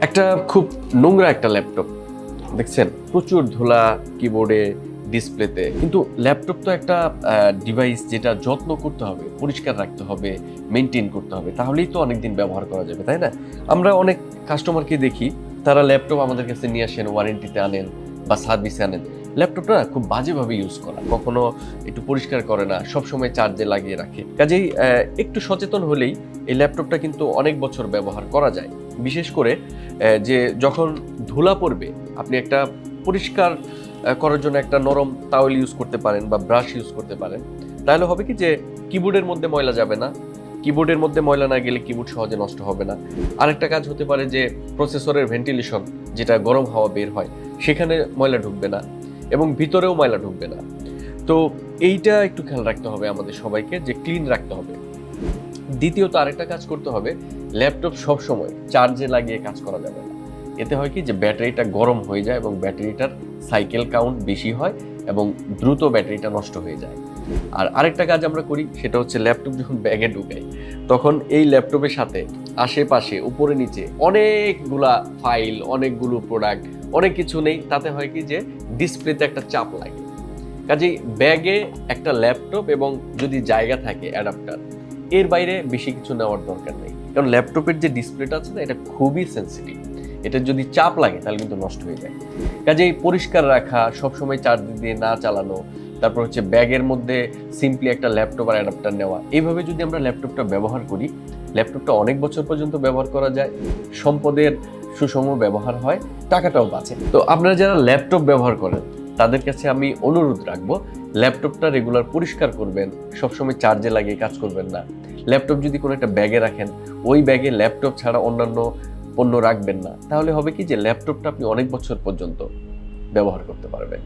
একটা খুব নোংরা একটা ল্যাপটপ দেখছেন, প্রচুর ধুলা কিবোর্ডে, ডিসপ্লেতে। কিন্তু ল্যাপটপ তো একটা ডিভাইস যেটা যত্ন করতে হবে, পরিষ্কার রাখতে হবে, মেনটেন করতে হবে, তাহলেই তো অনেকদিন ব্যবহার করা যাবে, তাই না? আমরা অনেক কাস্টমারকে দেখি, তারা ল্যাপটপ আমাদের কাছে নিয়ে আসেন, ওয়ারেন্টিতে আনেন বা সার্ভিসে আনেন। ল্যাপটপটা না খুব বাজেভাবে ইউজ করা, কখনো একটু পরিষ্কার করে না, সবসময় চার্জে লাগিয়ে রাখে। কাজেই একটু সচেতন হলেই এই ল্যাপটপটা কিন্তু অনেক বছর ব্যবহার করা যায়। বিশেষ করে যে যখন ধুলা পড়বে, আপনি একটা পরিষ্কার করার জন্য একটা নরম তাওয়েল ইউজ করতে পারেন বা ব্রাশ ইউজ করতে পারেন। তাহলে হবে কি যে কিবোর্ডের মধ্যে ময়লা যাবে না, কিবোর্ডের মধ্যে ময়লা না গেলে কিবোর্ড সহজে নষ্ট হবে না। আরেকটা কাজ হতে পারে যে প্রসেসরের ভেন্টিলেশন, যেটা গরম হাওয়া বের হয়, সেখানে ময়লা ঢুকবে না এবং ভিতরেও ময়লা ঢুকবে না। তো এইটা একটু খেয়াল রাখতে হবে আমাদের সবাইকে, যে ক্লিন রাখতে হবে। দ্বিতীয়ত আরেকটা কাজ করতে হবে, ল্যাপটপ সবসময় চার্জে লাগিয়ে কাজ করা যাবে না। এতে হয় কি যে ব্যাটারিটা গরম হয়ে যায় এবং ব্যাটারিটার সাইকেল কাউন্ট বেশি হয় এবং দ্রুত ব্যাটারিটা নষ্ট হয়ে যায়। আর আরেকটা কাজ আমরা করি, সেটা হচ্ছে ল্যাপটপ যখন ব্যাগে ঢুকাই, তখন এই ল্যাপটপের সাথে আশেপাশে উপরে নিচে অনেকগুলা ফাইল, অনেকগুলো প্রোডাক্ট, অনেক কিছু নেই, তাতে হয় কি যে ডিসপ্লেতে একটা চাপ লাগে। কাজেই ব্যাগে একটা ল্যাপটপ এবং যদি জায়গা থাকে অ্যাডাপ্টার, এর বাইরে বেশি কিছু নেওয়ার দরকার নেই। কারণ ল্যাপটপের যে ডিসপ্লেটা আছে না, এটা খুবই সেন্সিটিভ। এটা যদি চাপ লাগে তাহলে কিন্তু নষ্ট হয়ে যায়। কাজেই পরিষ্কার রাখা, সবসময় চার্জ দিয়ে না চালানো, তারপর হচ্ছে ব্যাগের মধ্যে সিম্পলি একটা ল্যাপটপ আর অ্যাডাপ্টার নেওয়া, এইভাবে যদি আমরা ল্যাপটপটা ব্যবহার করি, ল্যাপটপটা অনেক বছর পর্যন্ত ব্যবহার করা যায়, সম্পদের সুষম ব্যবহার হয়, টাকাটাও বাঁচে। তো আপনারা যারা ল্যাপটপ ব্যবহার করেন, তাদের কাছে আমি অনুরোধ রাখবো, ল্যাপটপটা রেগুলার পরিষ্কার করবেন, সবসময় চার্জে লাগিয়ে কাজ করবেন না। ল্যাপটপ যদি কোনো একটা ব্যাগে রাখেন, ওই ব্যাগে ল্যাপটপ ছাড়া অন্যান্য পণ্য রাখবেন না। তাহলে হবে কি যে ল্যাপটপটা আপনি অনেক বছর পর্যন্ত ব্যবহার করতে পারবেন।